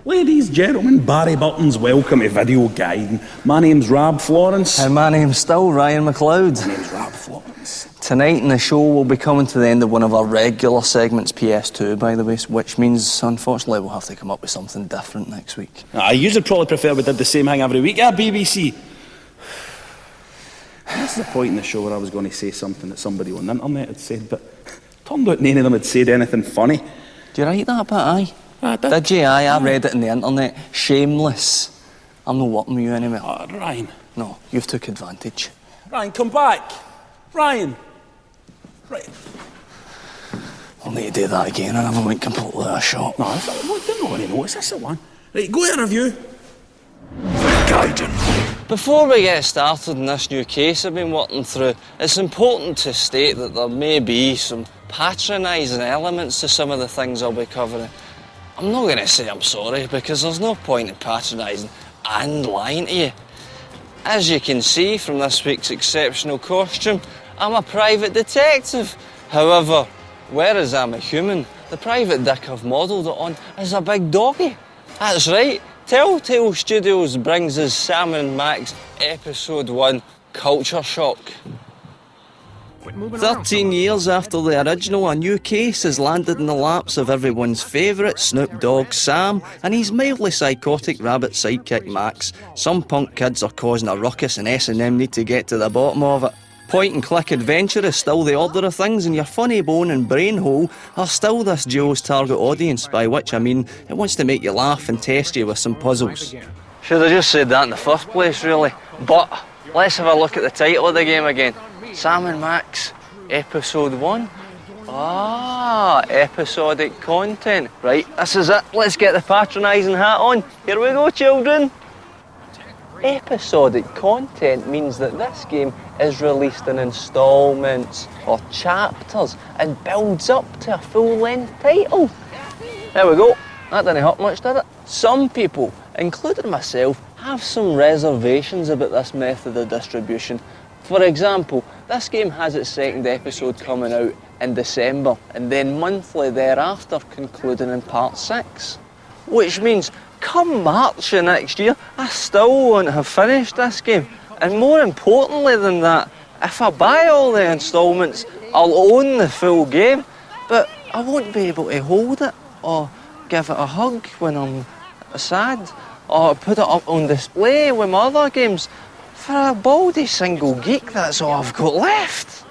Ladies, gentlemen, Barry Burton's welcome to Video Guiden. My name's Rab Florence. And my name's still Ryan McLeod. My name's Rab Florence. Tonight in the show we'll be coming to the end of one of our regular segments, PS2 by the way, which means unfortunately we'll have to come up with something different next week. I usually probably prefer we did the same thing every week. BBC. That's the point in the show where I was going to say something that somebody on the internet had said, but turned out none of them had said anything funny. Do you write that bit, aye? I did. Did you? Aye, I read it on the internet. Shameless. I'm not working with you anymore. Ryan. No, you've took advantage. Ryan, come back. Ryan. Right. I'll need to do that again and I went completely out of shot. No, they're not going to notice. That's the one. Right, go to review. Before we get started in this new case I've been working through, it's important to state that there may be some patronising elements to some of the things I'll be covering. I'm not going to say I'm sorry, because there's no point in patronising and lying to you. As you can see from this week's exceptional costume, I'm a private detective. However, whereas I'm a human, the private dick I've modelled it on is a big doggy. That's right, Telltale Studios brings us Sam and Max Episode 1 Culture Shock. 13 years after the original, a new case has landed in the laps of everyone's favourite Snoop Dogg Sam and his mildly psychotic rabbit sidekick Max. Some punk kids are causing a ruckus and S&M need to get to the bottom of it. Point-and-click adventure is still the order of things, and your funny bone and brain hole are still this duo's target audience, by which I mean it wants to make you laugh and test you with some puzzles. Should have just said that in the first place, really. But let's have a look at the title of the game again. Sam and Max, Episode 1. Ah, episodic content. Right, this is it. Let's get the patronising hat on. Here we go, children. Episodic content means that this game is released in instalments or chapters and builds up to a full-length title. There we go. That didn't hurt much, did it? Some people, including myself, have some reservations about this method of distribution. For example, this game has its second episode coming out in December and then monthly thereafter, concluding in part 6. Which means come March of next year, I still won't have finished this game. And more importantly than that, if I buy all the instalments, I'll own the full game, but I won't be able to hold it or give it a hug when I'm sad or put it up on display with my other games. For a baldy single geek, that's all I've got left.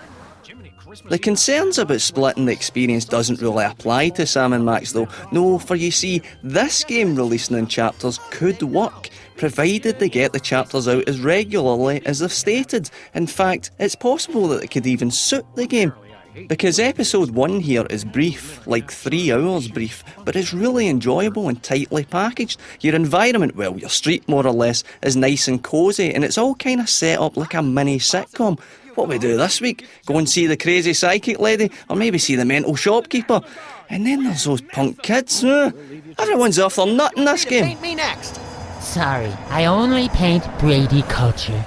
The concerns about splitting the experience doesn't really apply to Sam and Max though. No, for you see, this game releasing in chapters could work, provided they get the chapters out as regularly as they've stated. In fact, it's possible that it could even suit the game. Because episode 1 here is brief, like 3 hours brief, but it's really enjoyable and tightly packaged. Your environment, well, your street more or less, is nice and cosy, and it's all kind of set up like a mini sitcom. What we do this week? Go and see the crazy psychic lady, or maybe see the mental shopkeeper. And then there's those punk kids. Everyone's off their nut in this game. Paint me next. Sorry, I only paint Brady culture.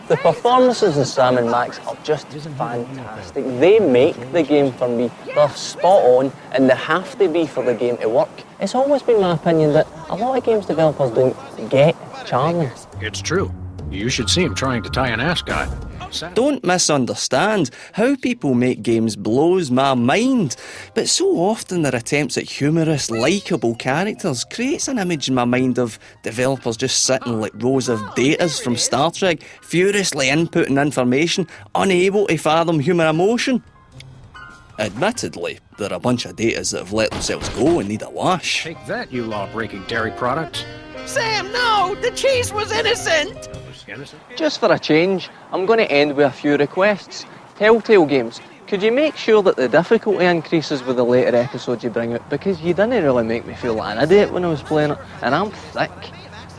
The performances in Sam and Max are just fantastic. They make the game for me. They're spot on and they have to be for the game to work. It's always been my opinion that a lot of games developers don't get charming. It's true. You should see him trying to tie an ascot. Don't misunderstand. How people make games blows my mind. But so often their attempts at humorous, likeable characters creates an image in my mind of developers just sitting like rows of datas from Star Trek, furiously inputting information, unable to fathom human emotion. Admittedly, there are a bunch of datas that have let themselves go and need a wash. Take that, you law-breaking dairy products. Sam, no! The cheese was innocent! Just for a change, I'm going to end with a few requests. Telltale Games, could you make sure that the difficulty increases with the later episodes you bring out? Because you didn't really make me feel like an idiot when I was playing it, and I'm thick.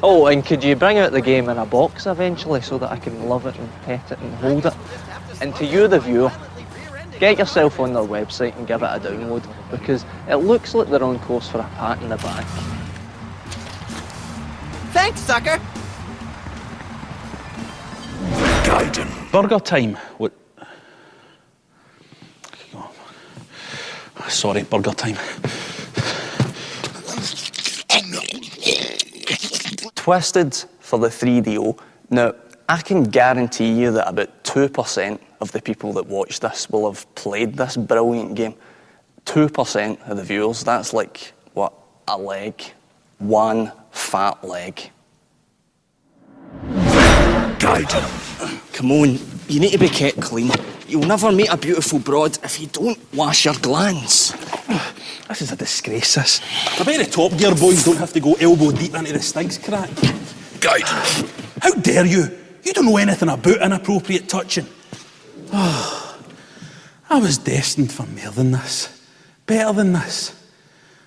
Oh, and could you bring out the game in a box eventually so that I can love it and pet it and hold it? And to you, the viewer, get yourself on their website and give it a download, because it looks like they're on course for a pat in the back. Thanks, sucker! Burger time. What? Sorry, burger time. Twisted for the 3DO. Now, I can guarantee you that about 2% of the people that watch this will have played this brilliant game. 2% of the viewers, that's like, what, a leg. One fat leg. Gaiden. Come on, you need to be kept clean. You'll never meet a beautiful broad if you don't wash your glands. This is a disgrace, this. I bet the Top Gear boys don't have to go elbow deep into the Stig's crack. Gaiden. How dare you? You don't know anything about inappropriate touching. Oh, I was destined for more than this. Better than this.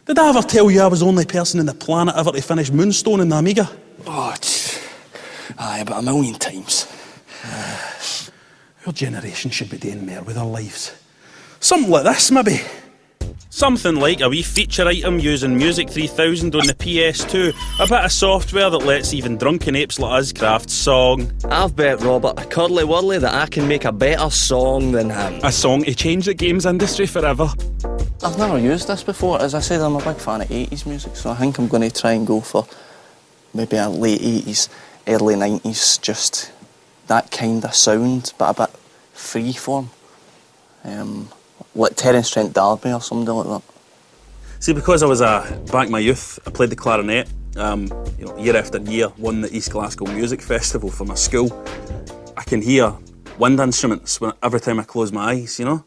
Did I ever tell you I was the only person on the planet ever to finish Moonstone in the Amiga? Oh, aye, about 1,000,000 times. Your generation should be doing more with their lives. Something like this, maybe. Something like a wee feature item using Music 3000 on the PS2. A bit of software that lets even drunken apes like us craft song. I've bet Robert a curly whirly that I can make a better song than him. A song to change the games industry forever. I've never used this before. As I said, I'm a big fan of 80s music, so I think I'm going to try and go for maybe a late 80s, early 90s, just that kind of sound, but a bit freeform. Like Terence Trent D'Arby or something like that. See, because I was back in my youth, I played the clarinet. Year after year, won the East Glasgow Music Festival for my school. I can hear wind instruments every time I close my eyes, you know?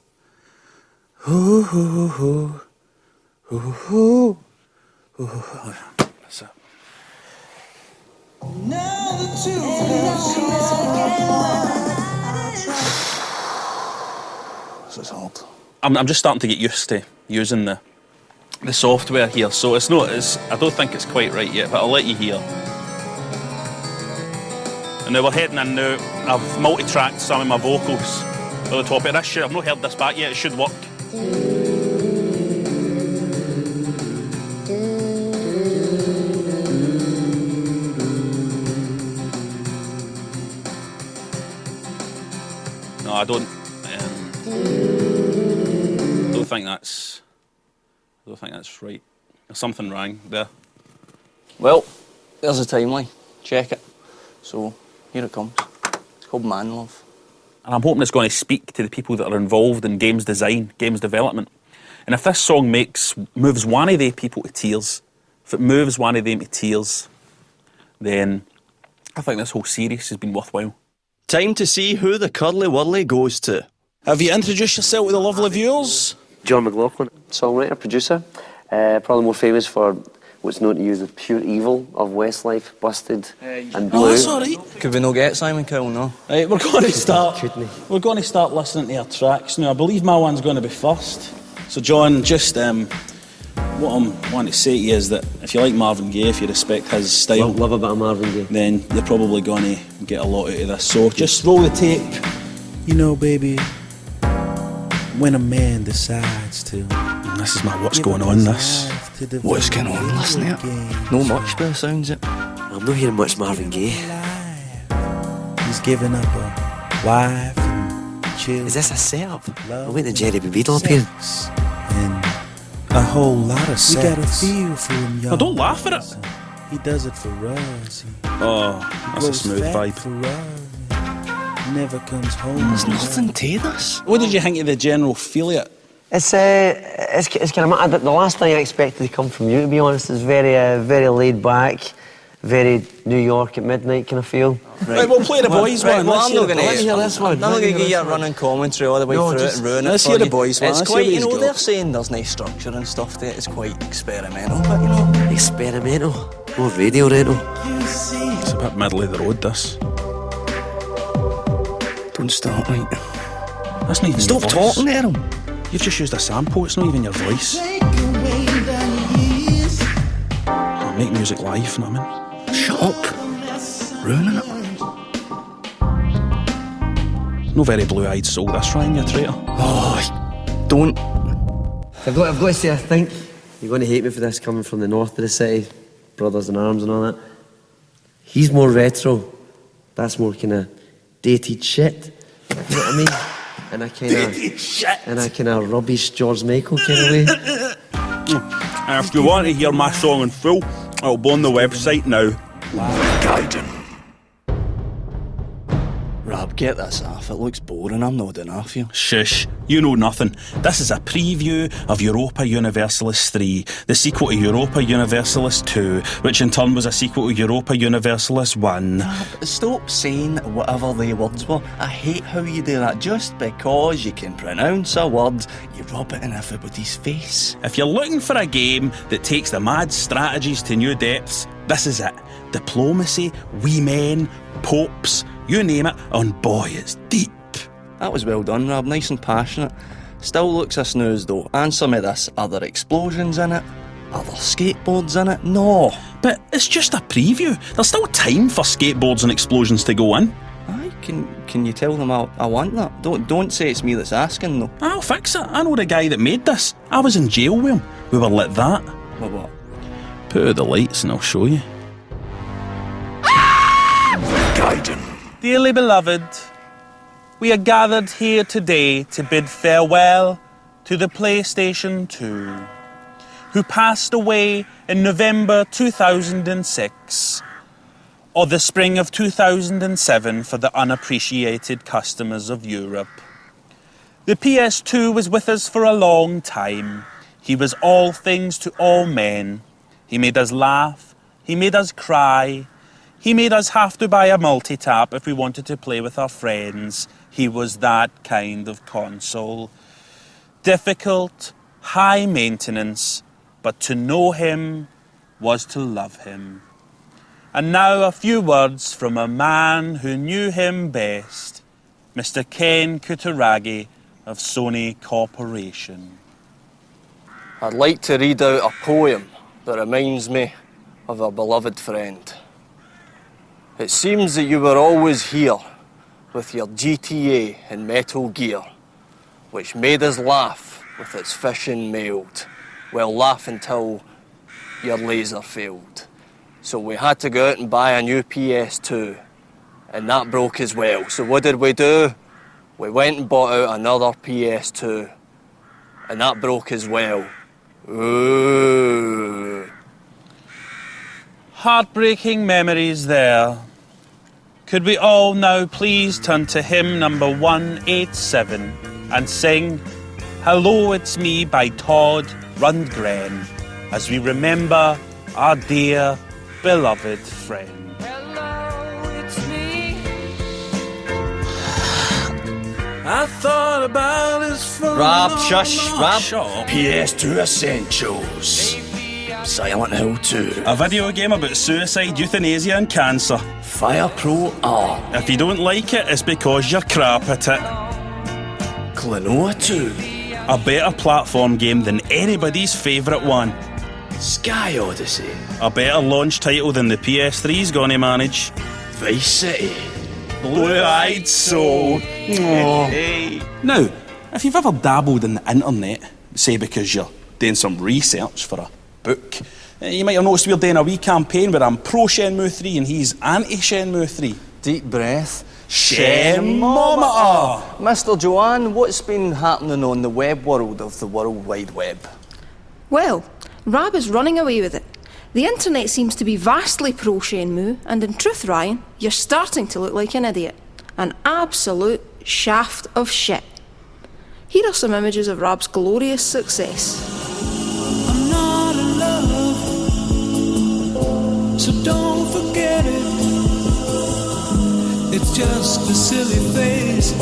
Hoo, hoo, hoo, hoo, hoo, hoo, hoo. That's it. This is hard. I'm just starting to get used to using the software here, so I don't think it's quite right yet, but I'll let you hear. And now we're heading in now. I've multi-tracked some of my vocals at the top of this. I've not heard this back yet, it should work. No, I don't think that's right. There's something wrong there. Well, there's a timeline. Check it. So, here it comes. It's called Man Love. And I'm hoping it's going to speak to the people that are involved in games design, games development. And if this song moves one of the people to tears, if it moves one of them to tears, then I think this whole series has been worthwhile. Time to see who the curly whirly goes to. Have you introduced yourself to the lovely viewers? John McLaughlin, songwriter, producer, probably more famous for what's known to you as the pure evil of Westlife, Busted and Blue. Oh, that's all right. Could we not get Simon Cowell, no? Right, we're going to start listening to our tracks now. I believe my one's going to be first. So John, just what I'm wanting to say to you is that if you like Marvin Gaye, if you respect his style, Love a bit of Marvin Gaye. then you're probably going to get a lot out of this. So just roll the tape. You know, baby, when a man decides to... This is my what's going on, this. What's going on? Listen to it. No much by the sounds it. I'm not hearing much Marvin Gaye. He's giving up a wife and children. Is this a setup? I'm waiting to Jerry B. Beadle appear. And a whole lot of sex. We got a feel for him, y'all. Oh, don't laugh at it. He does it for us. Oh, that's a smooth vibe. For us. Never comes home. There's nothing to this. What did you think of the general feel of it? It's kind of mad. The last thing I expected to come from you, to be honest, is very laid back, very New York at midnight kind of feel. Right, we'll play the boys one. Well, Let's I'm not going Let me hear this one. I'm not going to give you a running commentary all the way through it and ruin it. let's for hear the you. boys one. It's Let's quite, hear you these know, go. they're saying there's no structure and stuff to it. It's quite experimental, but you know. Experimental. More radio rental. It's a bit middle of the road, this. Don't start, right? That's not even Stop your voice. talking to him. You've just used a sample, it's not even your voice. I make music live, you know what I mean? Shut up. Ruining it. No very blue-eyed soul, this, Ryan, you traitor. Oh, don't. I've got to say, I think you're going to hate me for this coming from the north of the city, Brothers in Arms and all that. He's more retro. That's more kind of dated shit. You know what I mean? in a kind Dirty shit. of rubbish George Michael kind of way. And if you want to hear my song in full, it'll be on the website now. Gaiden. Rob, get this off. It looks boring. I'm not doing half here. Shush, you know nothing. This is a preview of Europa Universalis 3, the sequel to Europa Universalis 2, which in turn was a sequel to Europa Universalis 1. Rob, stop saying whatever the words were. I hate how you do that. Just because you can pronounce a word, you rub it in everybody's face. If you're looking for a game that takes the mad strategies to new depths, this is it. Diplomacy, wee men, popes, you name it, and boy, it's deep. That was well done, Rob. Nice and passionate. Still looks a snooze, though. Answer me this. Are there explosions in it? Are there skateboards in it? No. But it's just a preview. There's still time for skateboards and explosions to go in. Aye, can you tell them I want that? Don't say it's me that's asking, though. I'll fix it. I know the guy that made this. I was in jail with him. We were like that. What? Put out the lights and I'll show you. Gaiden. Dearly beloved, we are gathered here today to bid farewell to the PlayStation 2, who passed away in November 2006, or the spring of 2007 for the unappreciated customers of Europe. The PS2 was with us for a long time. He was all things to all men. He made us laugh, he made us cry, he made us have to buy a multi-tap if we wanted to play with our friends. He was that kind of console. Difficult, high maintenance, but to know him was to love him. And now a few words from a man who knew him best, Mr. Ken Kutaragi of Sony Corporation. I'd like to read out a poem that reminds me of a beloved friend. It seems that you were always here with your GTA and Metal Gear, which made us laugh with its fishing mailed, well, laugh until your laser failed. So we had to go out and buy a new PS2, and that broke as well. So what did we do? We went and bought out another PS2, and that broke as well. Ooh. Heartbreaking memories there. Could we all now please turn to hymn number 187 and sing Hello, It's Me by Todd Rundgren as we remember our dear, beloved friend. Hello, it's me. I thought about this for Rob, shush, Rob. Shut up. PS2 Essentials. Silent Hill 2. A video game about suicide, euthanasia and cancer. Fire Pro R. If you don't like it, it's because you're crap at it. Klonoa 2. A better platform game than anybody's favourite one. Sky Odyssey. A better launch title than the PS3's gonna manage. Vice City. Blue-eyed soul. Hey. Now, if you've ever dabbled in the internet, say because you're doing some research for a book, you might have noticed we're doing a wee campaign where I'm pro Shenmue 3 and he's anti-Shenmue 3. Deep breath. Shenmometer! Mr. Joanne, what's been happening on the web world of the World Wide Web? Well, Rab is running away with it. The internet seems to be vastly pro-Shenmue, and in truth, Ryan, you're starting to look like an idiot. An absolute shaft of shit. Here are some images of Rab's glorious success. I'm not in love, so don't forget it. It's just a silly phase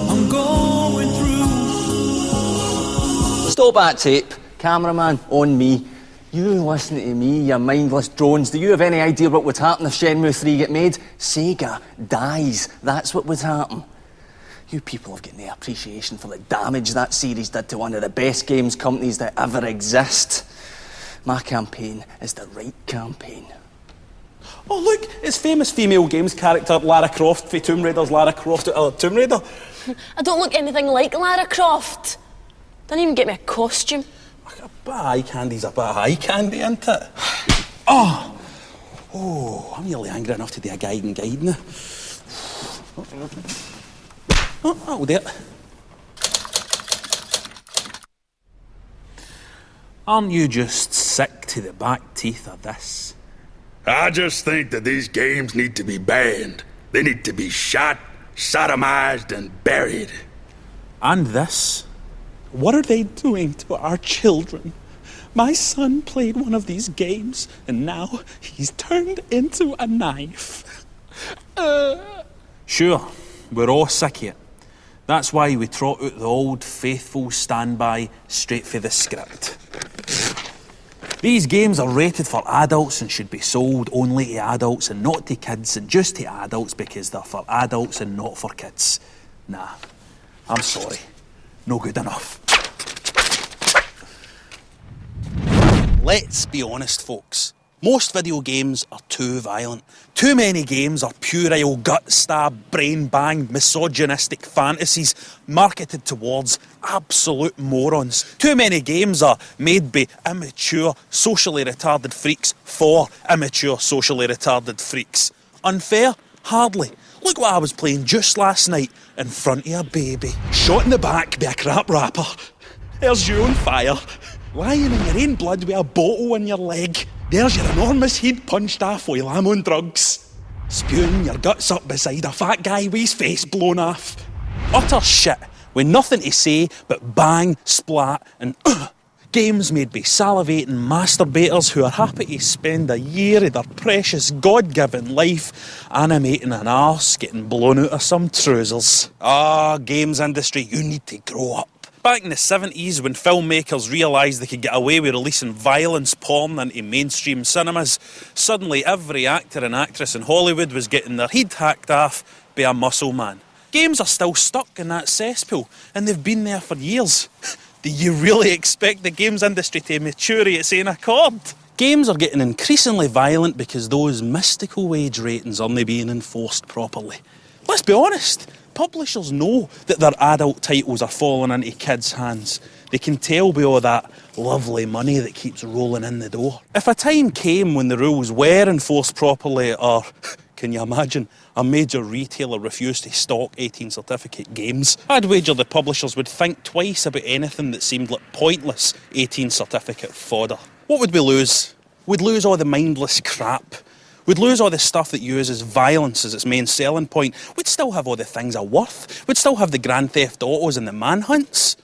I'm going through. Stop that tape. Cameraman, on me. You listen to me, you mindless drones. Do you have any idea what would happen if Shenmue 3 get made? Sega dies. That's what would happen. You people have got no appreciation for the damage that series did to one of the best games companies that ever exist. My campaign is the right campaign. Oh look, it's famous female games character Lara Croft for Tomb Raider's Lara Croft at Tomb Raider. I don't look anything like Lara Croft. Didn't even get me a costume. A bit of eye candy's a bit of eye candy, isn't it? Oh, I'm nearly angry enough to do a guide now. Oh, that'll do it. Aren't you just sick to the back teeth of this? I just think that these games need to be banned. They need to be shot, sodomized, and buried. And this? What are they doing to our children? My son played one of these games, and now he's turned into a knife. Sure, we're all sick of it. That's why we trot out the old faithful standby straight for the script. These games are rated for adults and should be sold only to adults and not to kids, and just to adults because they're for adults and not for kids. Nah, I'm sorry. No good enough. Let's be honest, folks. Most video games are too violent. Too many games are puerile, gut-stab, brain-banged, misogynistic fantasies marketed towards absolute morons. Too many games are made by immature, socially retarded freaks for immature, socially retarded freaks. Unfair? Hardly. Look what I was playing just last night in front of a baby. Shot in the back by a crap rapper. There's you on fire. Lying in your own blood with a bottle in your leg. There's your enormous head punched off while I'm on drugs. Spewing your guts up beside a fat guy with his face blown off. Utter shit, with nothing to say but bang, splat and games made by salivating masturbators who are happy to spend a year of their precious God-given life animating an arse getting blown out of some trousers. Games industry, you need to grow up. Back in the 70s, when filmmakers realised they could get away with releasing violence porn into mainstream cinemas, suddenly every actor and actress in Hollywood was getting their head hacked off by a muscle man. Games are still stuck in that cesspool, and they've been there for years. Do you really expect the games industry to mature at its own accord? Games are getting increasingly violent because those mystical wage ratings aren't being enforced properly. Let's be honest. Publishers know that their adult titles are falling into kids' hands. They can tell by all that lovely money that keeps rolling in the door. If a time came when the rules were enforced properly, or, can you imagine, a major retailer refused to stock 18 certificate games, I'd wager the publishers would think twice about anything that seemed like pointless 18 certificate fodder. What would we lose? We'd lose all the mindless crap. We'd lose all the stuff that uses violence as its main selling point. We'd still have all the things of worth. We'd still have the Grand Theft Autos and the manhunts.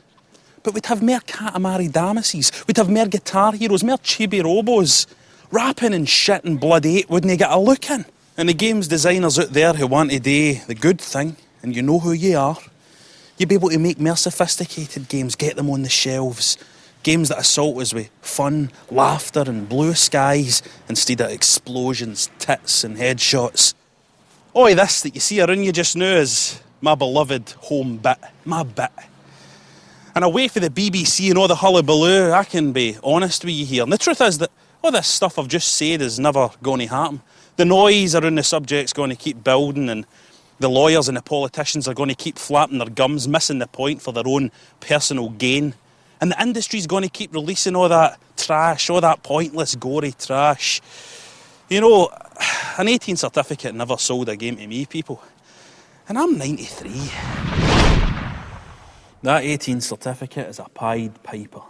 But we'd have more Katamari Damacies. We'd have more Guitar Heroes, more Chibi Robos. Rapping and shit and Blood 8 wouldn't get a look in. And the games designers out there who want to do the good thing, and you know who you are, you'd be able to make more sophisticated games, get them on the shelves. Games that assault us with fun, laughter and blue skies instead of explosions, tits and headshots. Oi, this that you see around you just now is my beloved home bit, my bit. And away from the BBC and all the hullabaloo, I can be honest with you here. And the truth is that all this stuff I've just said is never going to happen. The noise around the subject's going to keep building, and the lawyers and the politicians are going to keep flapping their gums, missing the point for their own personal gain. And the industry's going to keep releasing all that trash, all that pointless, gory trash. You know, an 18 certificate never sold a game to me, people. And I'm 93. That 18 certificate is a Pied Piper.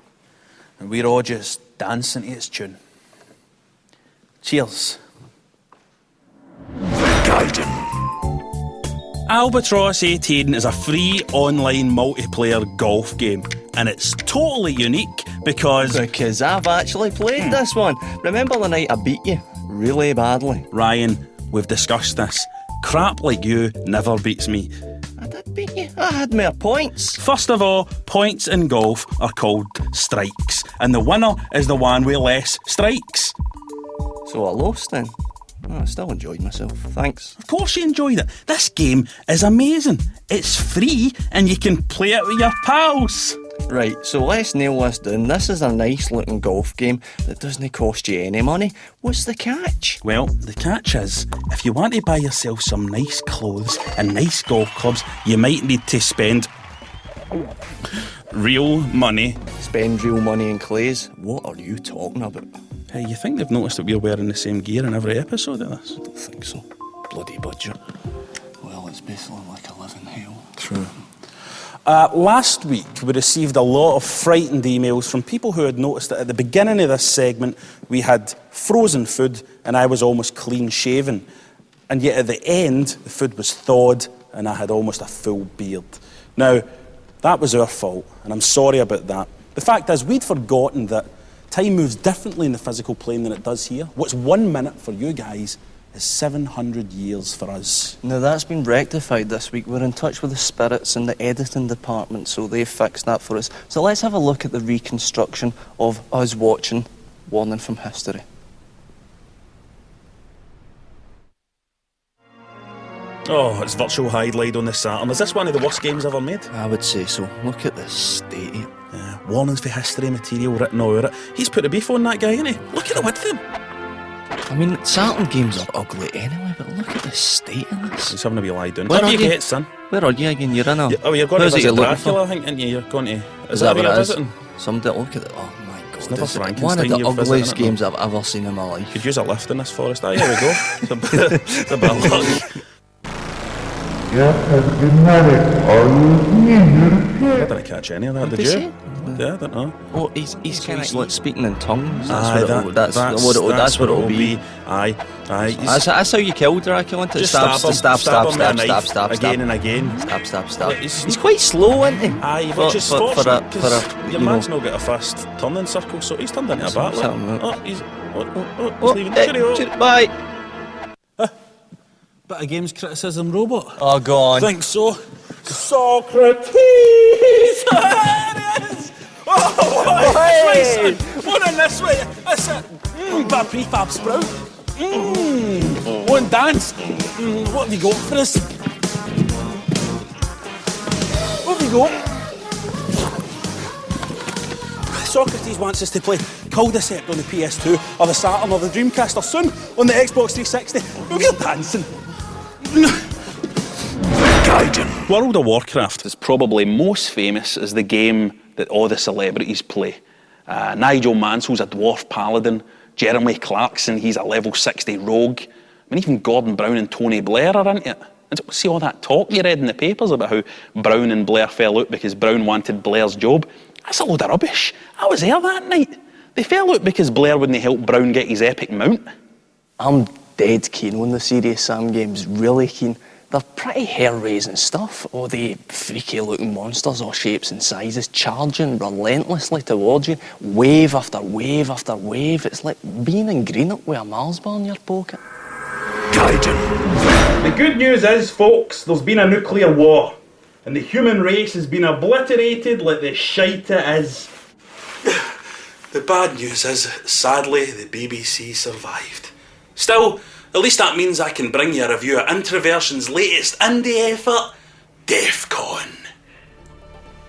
And we're all just dancing to its tune. Cheers. Videogaiden. Albatross 18 is a free online multiplayer golf game. And it's totally unique because I've actually played this one. Remember the night I beat you? Really badly. Ryan, we've discussed this. Crap like you never beats me. I did beat you. I had more points. First of all, points in golf are called strikes. And the winner is the one with less strikes. So I lost then? Oh, I still enjoyed myself, thanks. Of course you enjoyed it. This game is amazing. It's free and you can play it with your pals. Right, so let's nail this down. This is a nice looking golf game that doesn't cost you any money. What's the catch? Well, the catch is, if you want to buy yourself some nice clothes and nice golf clubs, you might need to spend real money. Spend real money in clays? What are you talking about? Hey, you think they've noticed that we're wearing the same gear in every episode of this? I don't think so. Bloody budget. Well, it's basically like a living hell. True. Last week, we received a lot of frightened emails from people who had noticed that at the beginning of this segment, we had frozen food and I was almost clean-shaven. And yet at the end, the food was thawed and I had almost a full beard. Now, that was our fault, and I'm sorry about that. The fact is, we'd forgotten that time moves differently in the physical plane than it does here. What's 1 minute for you guys is 700 years for us. Now that's been rectified this week. We're in touch with the spirits in the editing department, so they've fixed that for us. So let's have a look at the reconstruction of us watching Warning from History. Oh, it's virtual highlight on the Saturn. Is this one of the worst games ever made? I would say so. Look at this state here. Yeah, warnings for history material written all over it. He's put a beef on that guy, isn't he? Look at it with him. I mean, Saturn games are ugly anyway, but look at the state of this. He's having a wee lie down. Where What are do you you? get, son? Where are you again? You're in a... Oh, you're going Who's to it visit you're looking Dracula, for? I think, aren't you? You're going to... Is that who what you're it is? visiting? Somebody, look at it. Oh my god. It's never this is Frankenstein one of the you're visiting, ugliest isn't it? games I've ever seen in my life. Could use a lift in this forest. Ah, here we go. It's a bit of luck. Yeah, good night. Are you I didn't catch any of that, did you? Yeah, I don't know. Oh, he's kind of like speaking in tongues. Aye, That's what it'll be. Aye. That's how you kill Dracula, isn't it? Just stab him again and again. Stab. He's quite slow, isn't he? Aye, which is fortunate, because your man's not got a fast turning circle, so he's turned into a battle. Oh, he's leaving. Cheerio. Bye. Bit of games criticism robot. Oh, go on. I think so. Socrates! There it is! Oh, Hey! One in this way. That's it. Bit of prefab sprout. One dance. What have you got for us? What have you got? Socrates wants us to play Cul-de-sac on the PS2 or the Saturn or the Dreamcast or soon on the Xbox 360. We're dancing. Gaiden. World of Warcraft is probably most famous as the game that all the celebrities play. Nigel Mansell's a dwarf paladin. Jeremy Clarkson, he's a level 60 rogue. I mean, even Gordon Brown and Tony Blair are into it. And see all that talk you read in the papers about how Brown and Blair fell out because Brown wanted Blair's job? That's a load of rubbish. I was there that night. They fell out because Blair wouldn't help Brown get his epic mount. I'm dead keen on the Serious Sam games, really keen. They're pretty hair-raising stuff. All the freaky-looking monsters, all shapes and sizes, charging relentlessly towards you, wave after wave after wave. It's like being in Greenock with a Mars bar in your pocket. Gaiden. The good news is, folks, there's been a nuclear war, and the human race has been obliterated like the shite it is. The bad news is, sadly, the BBC survived. Still, at least that means I can bring you a review of Introversion's latest indie effort, DEFCON.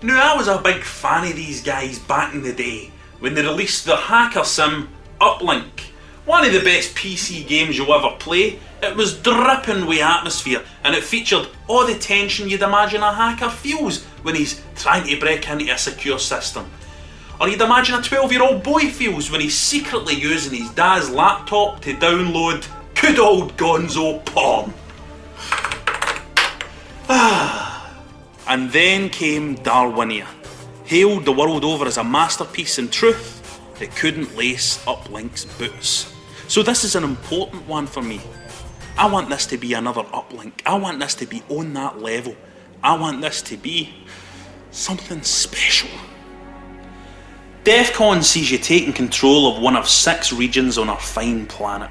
Now, I was a big fan of these guys back in the day when they released the hacker sim Uplink. One of the best PC games you'll ever play. It was dripping with atmosphere and it featured all the tension you'd imagine a hacker feels when he's trying to break into a secure system. Or you'd imagine a 12-year-old boy feels when he's secretly using his dad's laptop to download good old gonzo porn. And then came Darwinia, hailed the world over as a masterpiece in truth that couldn't lace Uplink's boots. So this is an important one for me. I want this to be another Uplink. I want this to be on that level. I want this to be something special. DEFCON sees you taking control of one of 6 regions on our fine planet.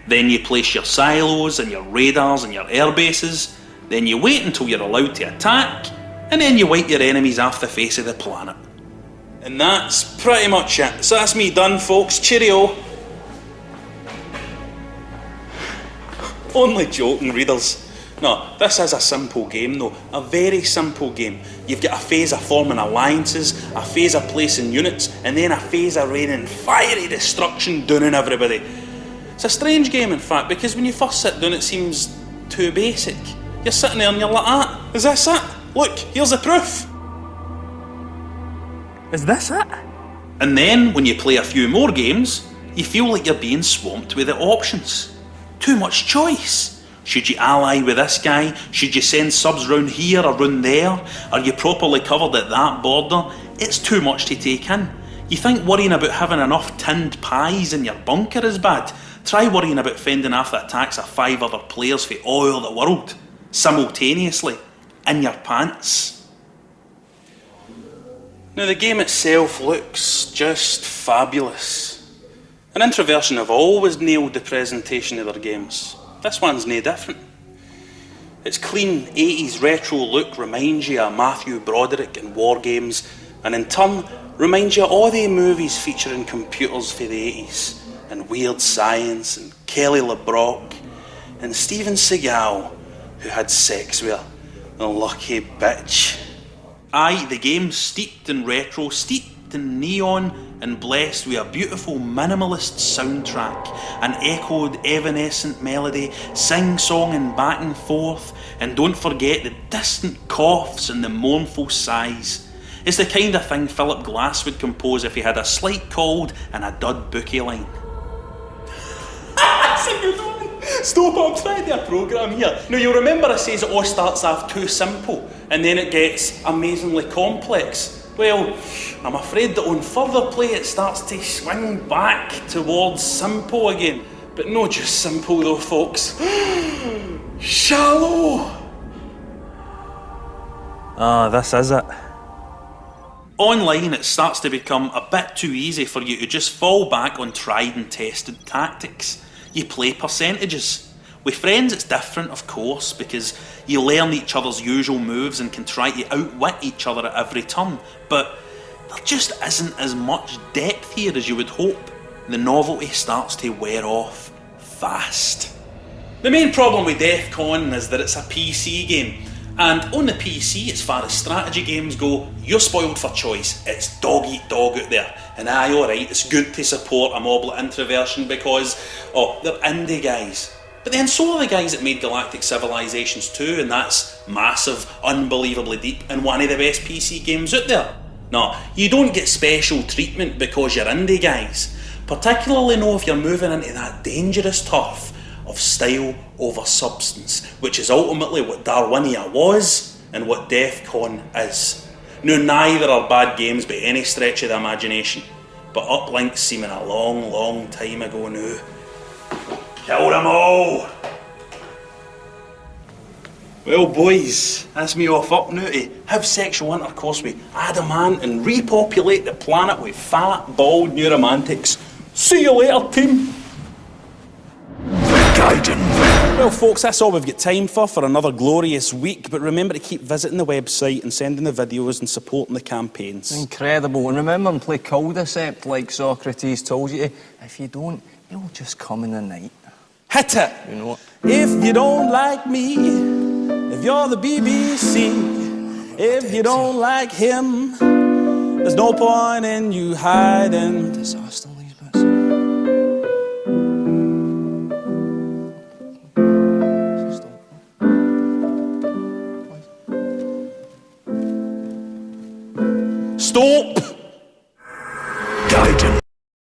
Then you place your silos and your radars and your air bases. Then you wait until you're allowed to attack. And then you wipe your enemies off the face of the planet. And that's pretty much it. So that's me done, folks. Cheerio. Only joking, readers. No, this is a simple game though, a very simple game. You've got a phase of forming alliances, a phase of placing units, and then a phase of raining fiery destruction down on everybody. It's a strange game in fact, because when you first sit down it seems too basic. You're sitting there and you're like, is this it? Look, here's the proof. Is this it? And then, when you play a few more games, you feel like you're being swamped with the options. Too much choice. Should you ally with this guy? Should you send subs round here or round there? Are you properly covered at that border? It's too much to take in. You think worrying about having enough tinned pies in your bunker is bad? Try worrying about fending off the attacks of 5 other players for all the world, simultaneously, in your pants. Now the game itself looks just fabulous. An Introversion have always nailed the presentation of their games. This one's no different. Its clean 80s retro look reminds you of Matthew Broderick and war games, and in turn reminds you of all the movies featuring computers for the 80s, and Weird Science, and Kelly LeBrock, and Steven Seagal, who had sex with her, the lucky bitch. Aye, the game's steeped in retro, steeped in neon, and blessed with a beautiful minimalist soundtrack, an echoed evanescent melody, sing-songing back and forth, and don't forget the distant coughs and the mournful sighs. It's the kind of thing Philip Glass would compose if he had a slight cold and a dud bookie line. That's a good one! Stop, I'm trying to do a programme here. Now you'll remember I says it all starts off too simple, and then it gets amazingly complex. Well, I'm afraid that on further play it starts to swing back towards simple again. But not just simple though, folks. Shallow! This is it. Online it starts to become a bit too easy for you to just fall back on tried and tested tactics. You play percentages. With friends it's different, of course, because you learn each other's usual moves and can try to outwit each other at every turn, but there just isn't as much depth here as you would hope. The novelty starts to wear off fast. The main problem with DEFCON is that it's a PC game, and on the PC, as far as strategy games go, you're spoiled for choice. It's dog eat dog out there. And aye, alright, it's good to support a mob like Introversion because, they're indie guys. But then so are the guys that made Galactic Civilizations 2, and that's massive, unbelievably deep, and one of the best PC games out there. No, you don't get special treatment because you're indie guys, particularly if you're moving into that dangerous turf of style over substance, which is ultimately what Darwinia was and what DEFCON is. Now, neither are bad games by any stretch of the imagination, but Uplink's seeming a long, long time ago now. Kill them all! Well, boys, that's me off up now to have sexual intercourse with Adamant and repopulate the planet with fat, bald new romantics. See you later, team! Well, folks, that's all we've got time for another glorious week, but remember to keep visiting the website and sending the videos and supporting the campaigns. Incredible, and remember and play Culdicept like Socrates told you to. If you don't, you'll just come in the night. Hit it! You know what? If you don't like me, if you're the BBC, if you don't like him, there's no point in you hiding. Disaster, these bits. Stop!